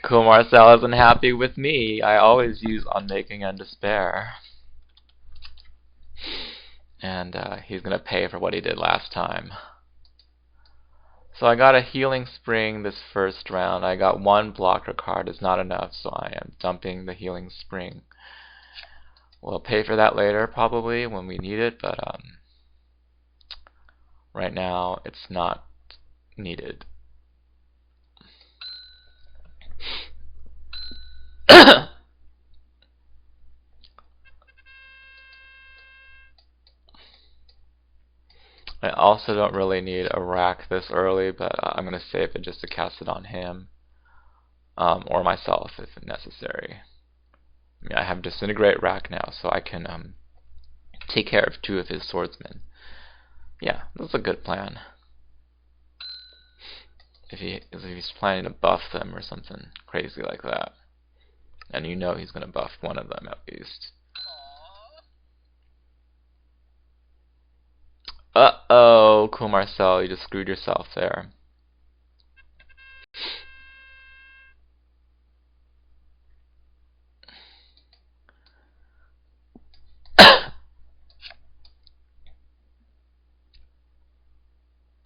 Coolmarcel isn't happy with me. I always use Unmaking and Despair. And he's going to pay for what he did last time. So I got a Healing Spring this first round. I got one blocker card. It's not enough, so I am dumping the Healing Spring. We'll pay for that later, probably, when we need it, but right now it's not needed. I also don't really need a rack this early, but I'm going to save it just to cast it on him, or myself if necessary. I mean, I have Disintegrate rack now, so I can take care of two of his swordsmen. Yeah, that's a good plan. If he's planning to buff them or something crazy like that, and you know he's going to buff one of them at least. Uh-oh, coolmarcel, you just screwed yourself there.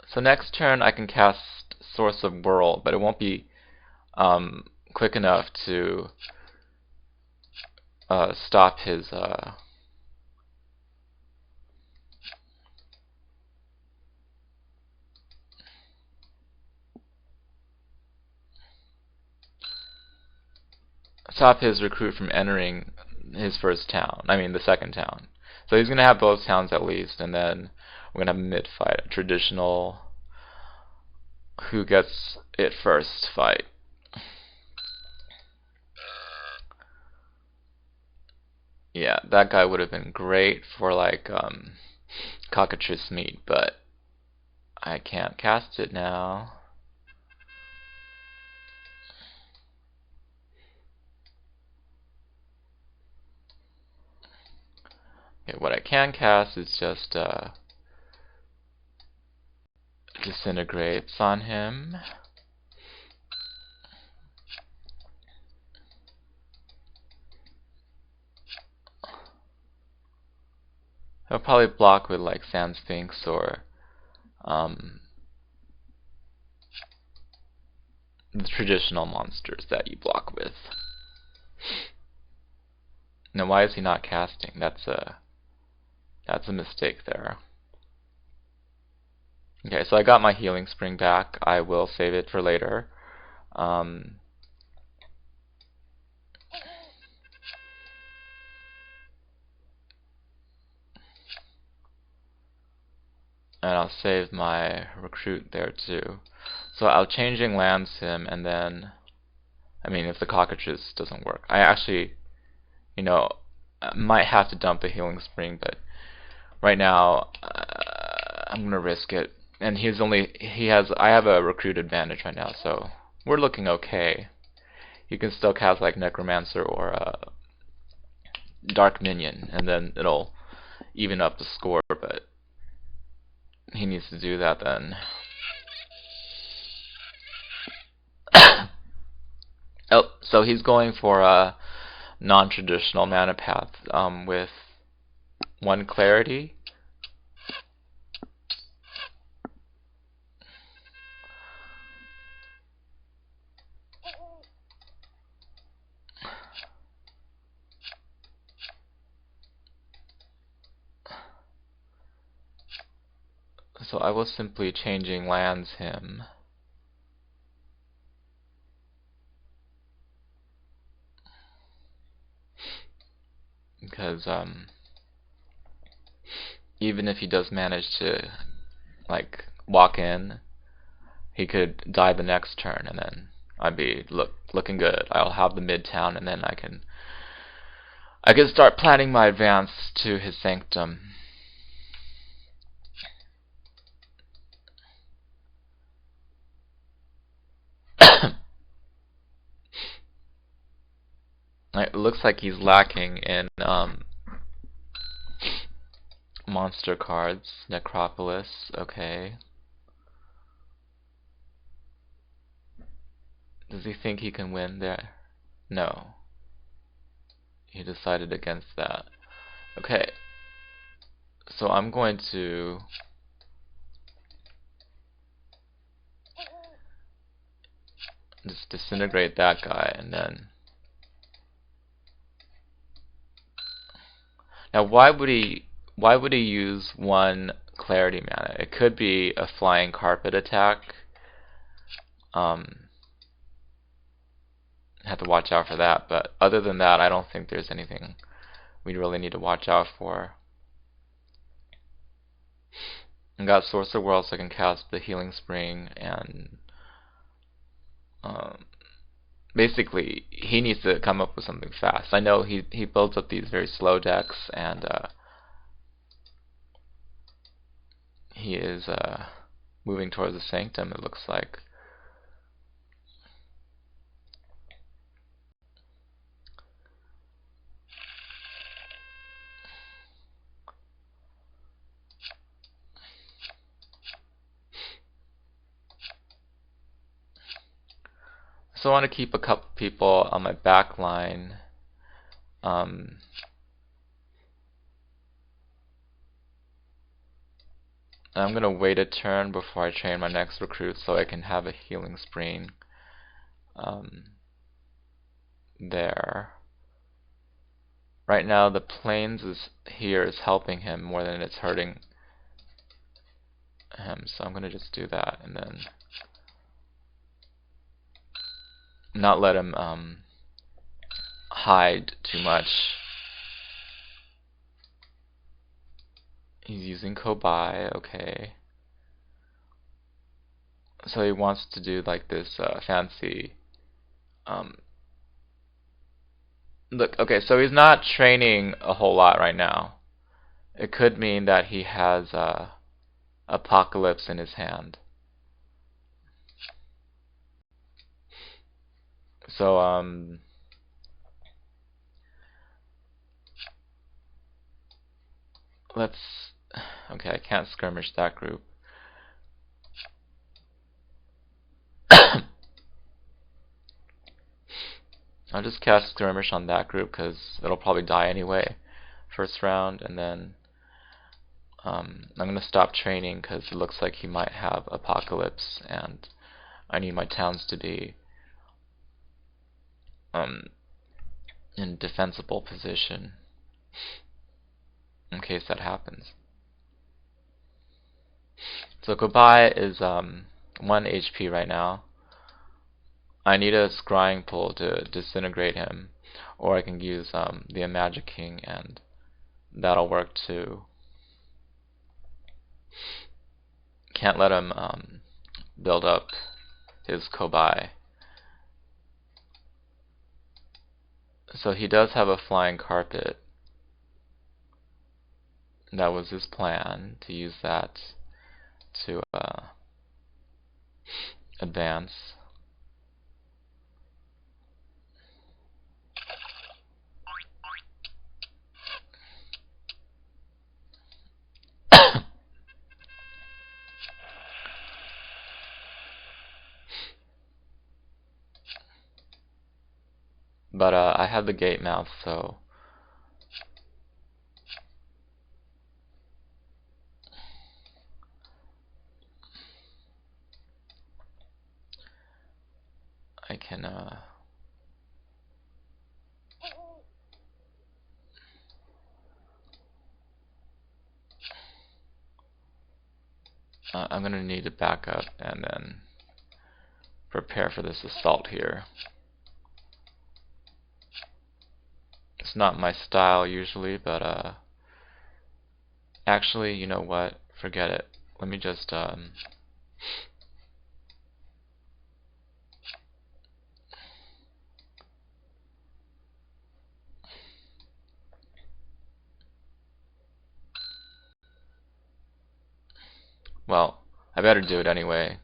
So next turn I can cast Source of World, but it won't be quick enough to stop his recruit from entering his first town. I mean the second town. So he's gonna have both towns at least, and then we're gonna have a mid fight, a traditional who gets it first fight. Yeah, that guy would have been great for like cockatrice meat, but I can't cast it now. Okay, what I can cast is just Disintegrates on him. He'll probably block with like Sand Sphinx or the traditional monsters that you block with. Now why is he not casting? That's a mistake there. Okay, so I got my Healing Spring back. I will save it for later. And I'll save my recruit there too. So I'll changing lands him, and then, I mean, if the cockatrice doesn't work, I actually, you know, might have to dump the Healing Spring, but right now I'm gonna risk it. And I have a recruit advantage right now, so we're looking okay. You can still cast like Necromancer or Dark Minion, and then it'll even up the score, but he needs to do that then. Oh, so he's going for a non-traditional mana path with 1 clarity. So I will simply changing lands him. Because even if he does manage to like walk in, he could die the next turn, and then I'd be looking good. I'll have the midtown, and then I can start planning my advance to his sanctum. It looks like he's lacking in monster cards. Necropolis, okay. Does he think he can win there? No. He decided against that. Okay. So I'm going to just disintegrate that guy, and then now why would he use one clarity mana? It could be a flying carpet attack. Have to watch out for that, but other than that, I don't think there's anything we really need to watch out for. I got Sorcerer World, so I can cast the Healing Spring, and basically he needs to come up with something fast. I know he builds up these very slow decks, and he is moving towards the Sanctum, it looks like. So I want to keep a couple people on my back line. I'm going to wait a turn before I train my next recruit so I can have a Healing Spring there. Right now the plains here is helping him more than it's hurting him, so I'm going to just do that and then not let him hide too much. He's using Kobai, okay. So he wants to do like this fancy look, okay, so he's not training a whole lot right now. It could mean that he has Apocalypse in his hand. So let's, okay, I can't skirmish that group. I'll just cast skirmish on that group because it'll probably die anyway first round, and then I'm going to stop training because it looks like he might have Apocalypse, and I need my towns to be in defensible position in case that happens. So Kobai is 1 HP right now. I need a scrying pull to disintegrate him, or I can use the Magic King, and that'll work too. Can't let him build up his Kobai. So he does have a flying carpet. That was his plan, to use that to advance. But I have the gate mouth, so I can I'm gonna need to back up and then prepare for this assault here. It's not my style usually, but actually, you know what? Forget it. Let me just well, I better do it anyway.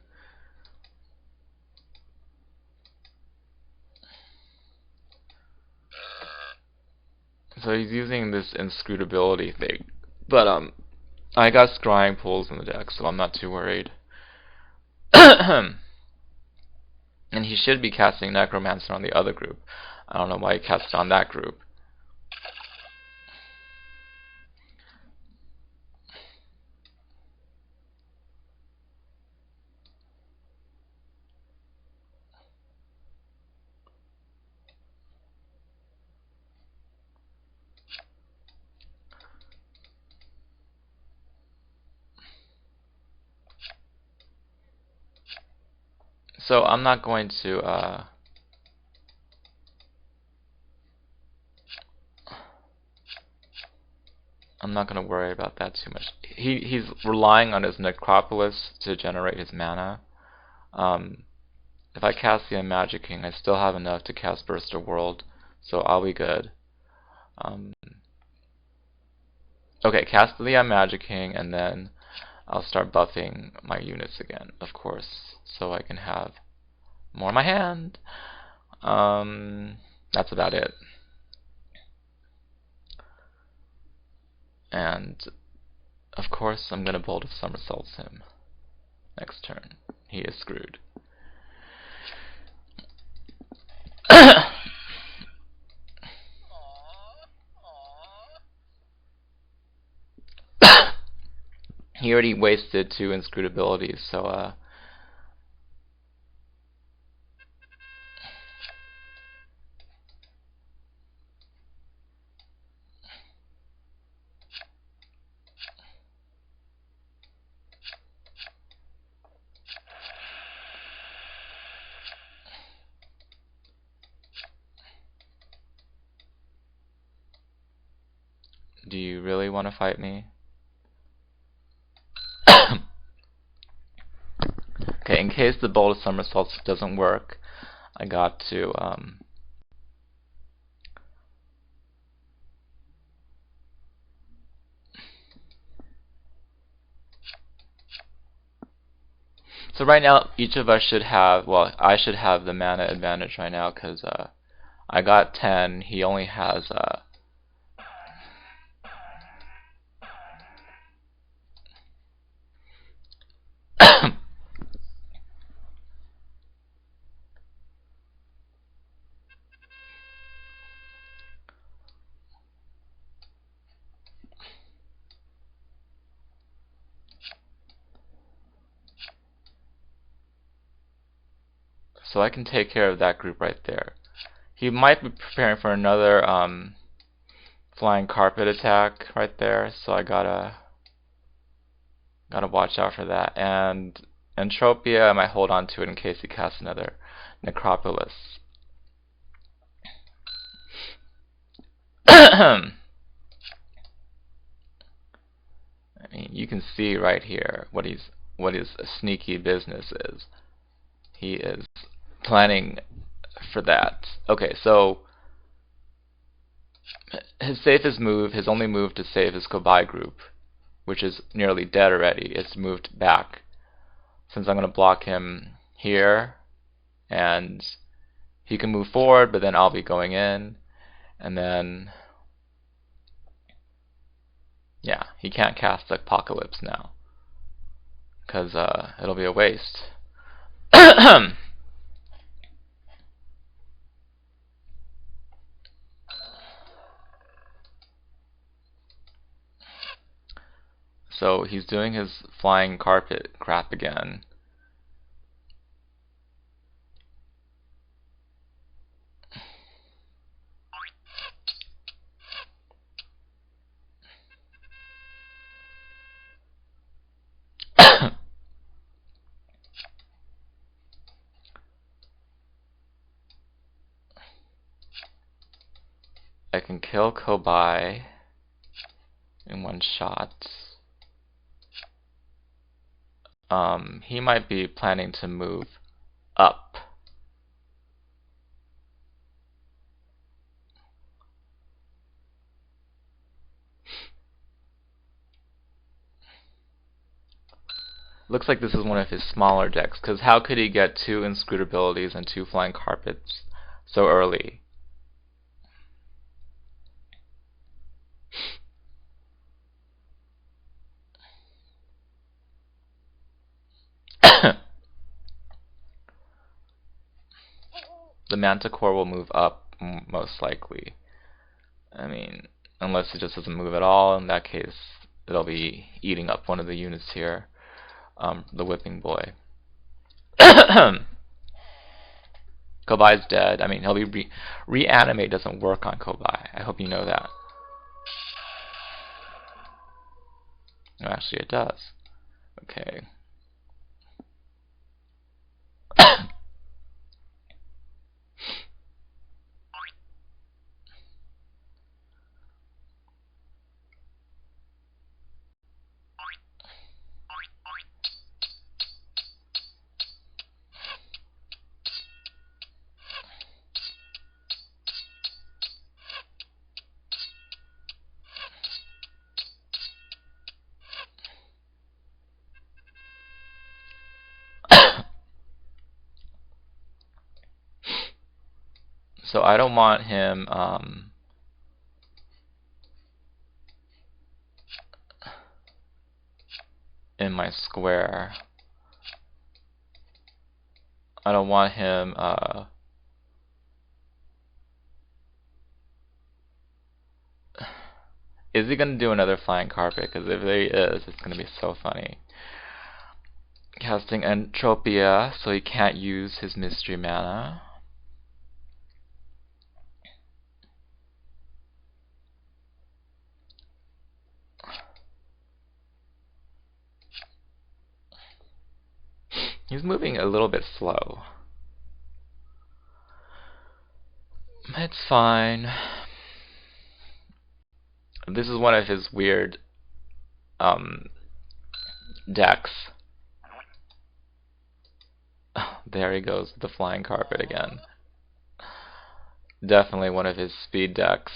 So he's using this inscrutability thing, but I got scrying pulls in the deck, so I'm not too worried. And And he should be casting Necromancer on the other group. I don't know why he cast on that group. So I'm not going to worry about that too much. He's relying on his Necropolis to generate his mana. If I cast the Unmaking, I still have enough to cast Burst of World, so I'll be good. Okay, cast the Unmaking, and then I'll start buffing my units again, of course, so I can have more in my hand. That's about it. And of course I'm gonna Bolt of Somersaults him next turn. He is screwed. He already wasted 2 inscrutabilities, so do you really want to fight me? Okay, in case the Bolt of Somersaults doesn't work, I got to so right now each of us should have, well, I should have the mana advantage right now because I got 10, he only has so I can take care of that group right there. He might be preparing for another flying carpet attack right there, so I gotta watch out for that. And Entropia, I might hold on to it in case he casts another Necropolis. I mean, you can see right here what his sneaky business is. He is planning for that. Okay, so his safest move, his only move to save his Kobai group, which is nearly dead already, is moved back. Since I'm going to block him here, and he can move forward, but then I'll be going in, and then yeah, he can't cast Apocalypse now, because it'll be a waste. So he's doing his flying carpet crap again. I can kill Kobai in one shot. He might be planning to move up. Looks like this is one of his smaller decks, because how could he get 2 inscrutabilities and 2 flying carpets so early? the Manticore will move up most likely. I mean, unless it just doesn't move at all, in that case it'll be eating up one of the units here, the Whipping Boy. Kobai's dead. I mean, he'll be reanimate doesn't work on Kobai. I hope you know that. No, actually it does. Okay. So I don't want him in my square. I don't want him is he gonna do another flying carpet? Because if he is, it's gonna be so funny. Casting Entropia, so he can't use his mystery mana. He's moving a little bit slow. It's fine. This is one of his weird decks. There he goes, the flying carpet again. Definitely one of his speed decks.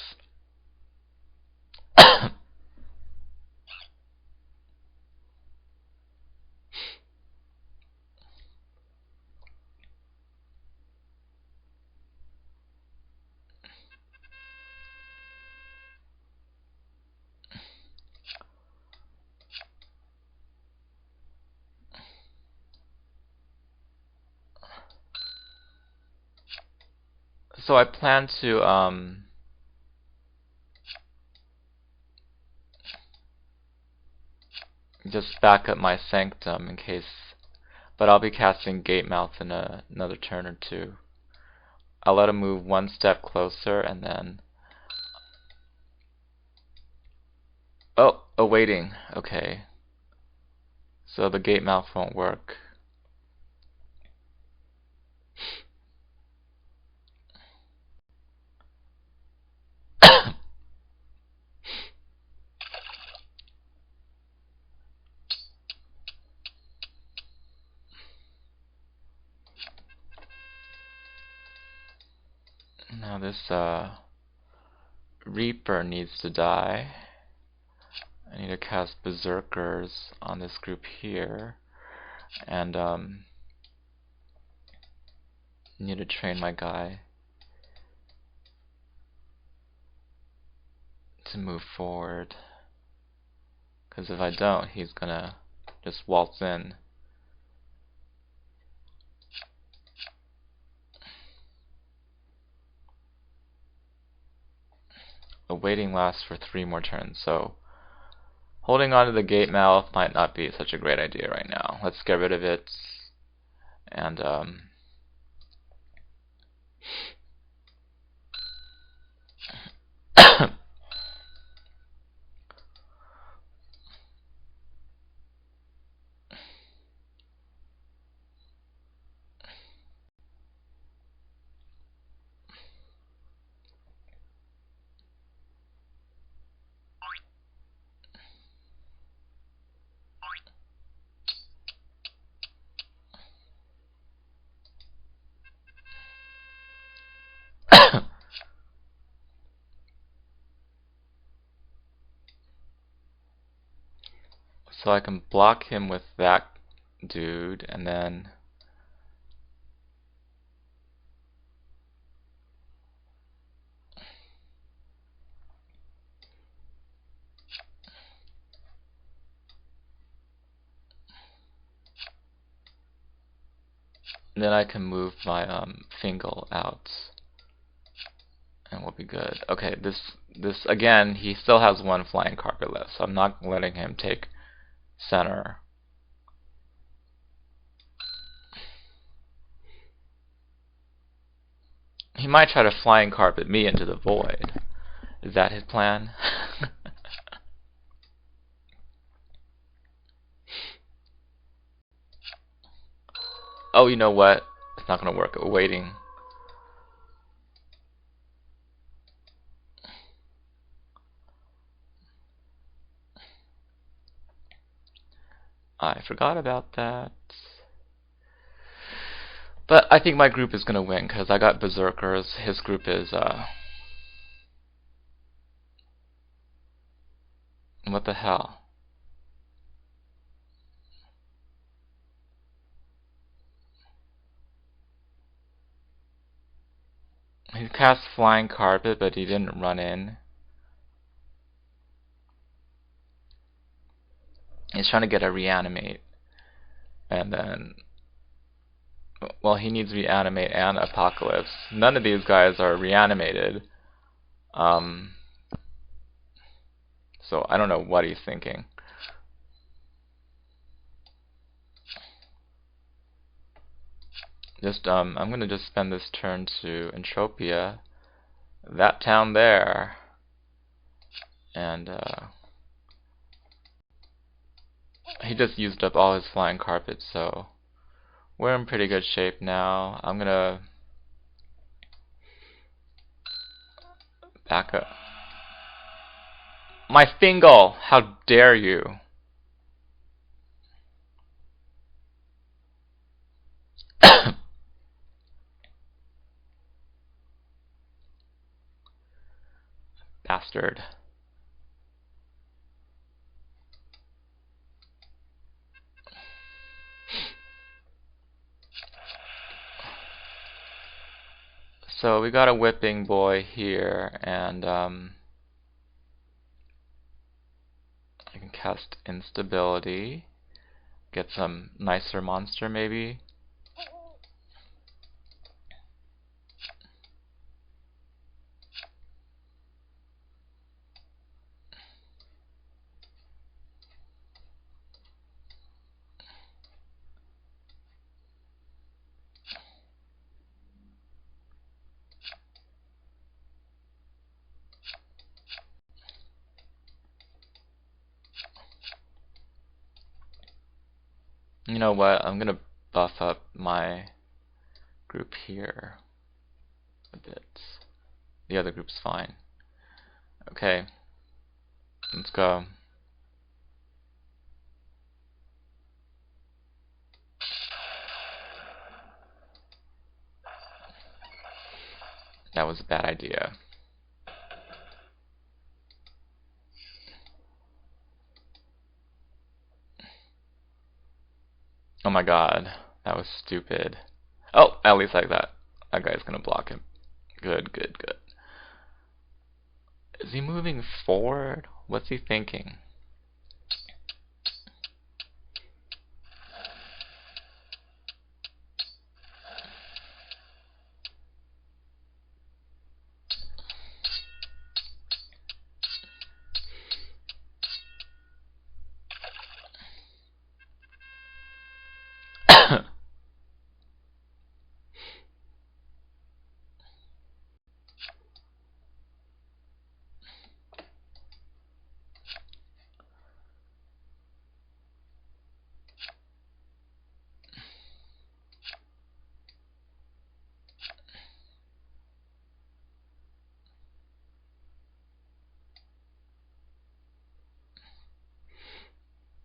So I plan to just back up my Sanctum in case, but I'll be casting Gatemouth in another turn or two. I'll let him move one step closer and then awaiting. Okay. So the Gatemouth won't work. Now this Reaper needs to die. I need to cast Berserkers on this group here, and need to train my guy to move forward, because if I don't, he's gonna just waltz in. Awaiting lasts for 3 more turns, so holding on to the Gatemouth might not be such a great idea right now. Let's get rid of it, and so I can block him with that dude, and then Then I can move my Fingal out, and we'll be good. Okay, this again, he still has one flying carpet left, so I'm not letting him take center. He might try to flying carpet me into the void. Is that his plan? Oh, you know what? It's not gonna work. Waiting. I forgot about that. But I think my group is gonna win because I got berserkers. His group is what the hell? He cast flying carpet, but he didn't run in. He's trying to get a reanimate, and then, well, he needs reanimate and apocalypse. None of these guys are reanimated. So I don't know what he's thinking. I'm gonna just spend this turn to Entropia, that town there, and he just used up all his flying carpet, so we're in pretty good shape now. I'm gonna back up. My Fingal! How dare you! Bastard. So we got a whipping boy here, and I can cast instability, get some nicer monster maybe. You know what, I'm gonna buff up my group here a bit. The other group's fine. Okay, let's go. That was a bad idea. Oh my god, that was stupid. Oh, at least like that. That guy's gonna block him. Good, good, good. Is he moving forward? What's he thinking?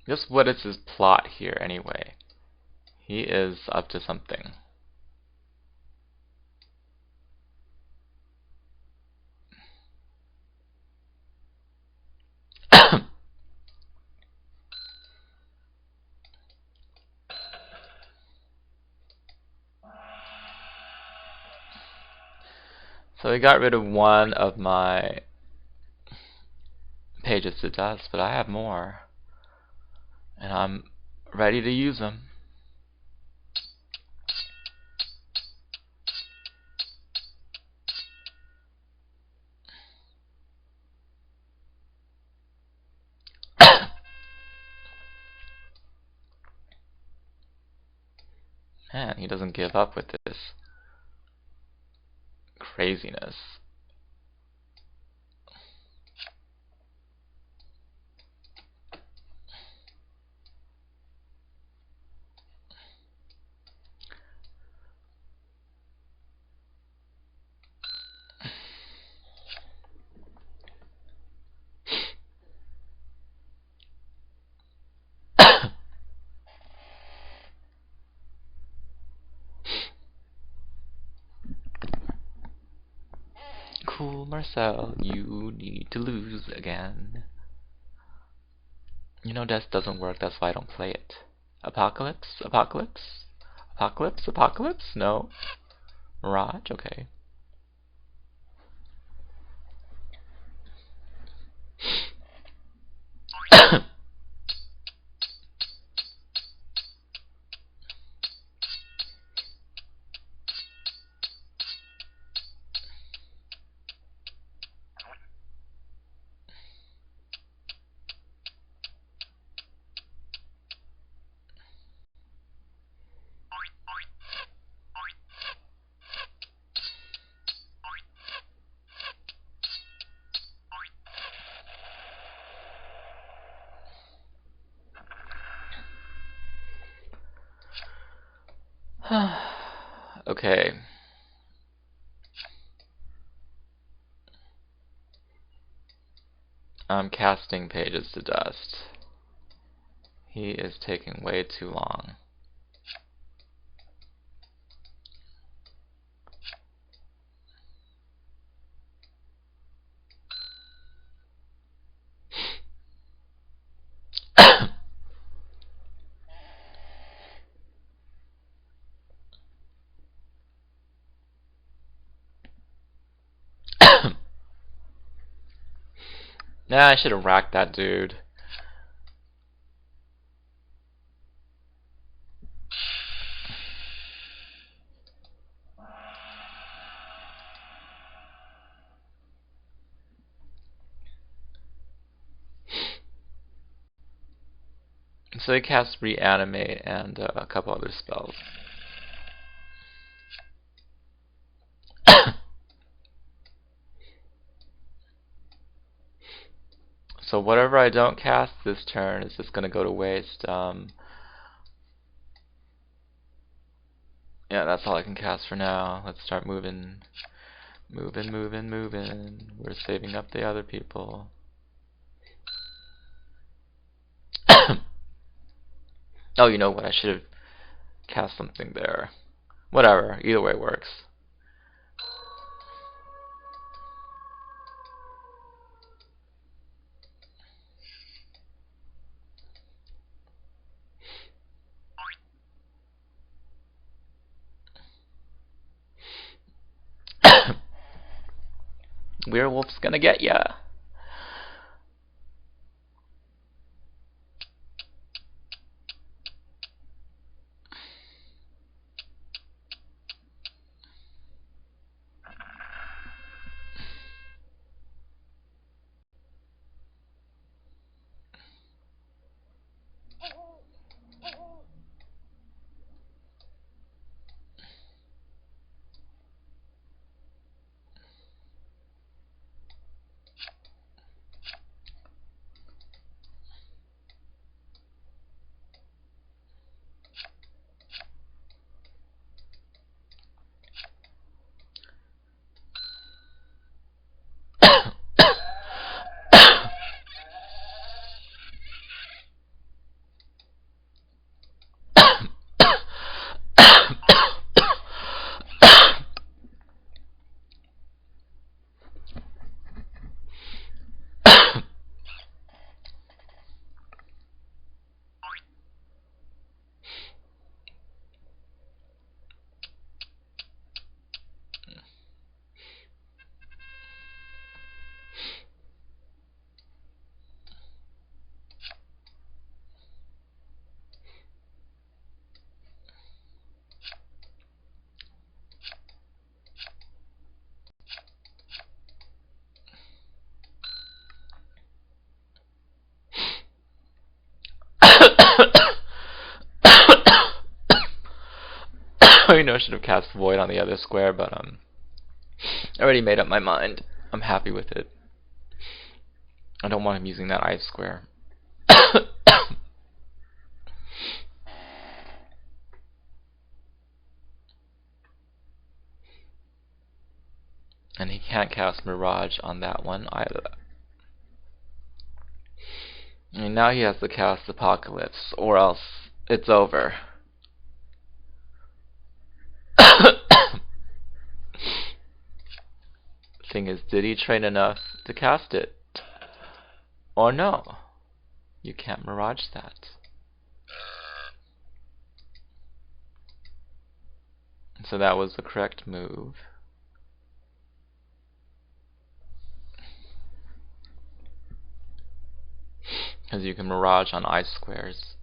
Just what is his plot here anyway? He is up to something. So he got rid of one of my pages to dust, but I have more. And I'm ready to use them. Man, he doesn't give up with this craziness. Cool Marcel, you need to lose again. You know death doesn't work, that's why I don't play it. Apocalypse? Apocalypse? Apocalypse? Apocalypse? No. Mirage? Okay. Okay. I'm casting pages to dust. He is taking way too long. Nah, I should have racked that dude. So he casts Reanimate and a couple other spells. So whatever I don't cast this turn is just going to go to waste. Yeah, that's all I can cast for now. Let's start moving. Moving. We're saving up the other people. Oh, you know what? I should have cast something there. Whatever. Either way works. Werewolf's gonna get ya. you know, I should have cast Void on the other square, but I already made up my mind. I'm happy with it. I don't want him using that ice square. And he can't cast Mirage on that one either. And now he has to cast Apocalypse, or else it's over. Thing is, did he train enough to cast it? Or no? You can't Mirage that. So that was the correct move. Because you can Mirage on ice squares.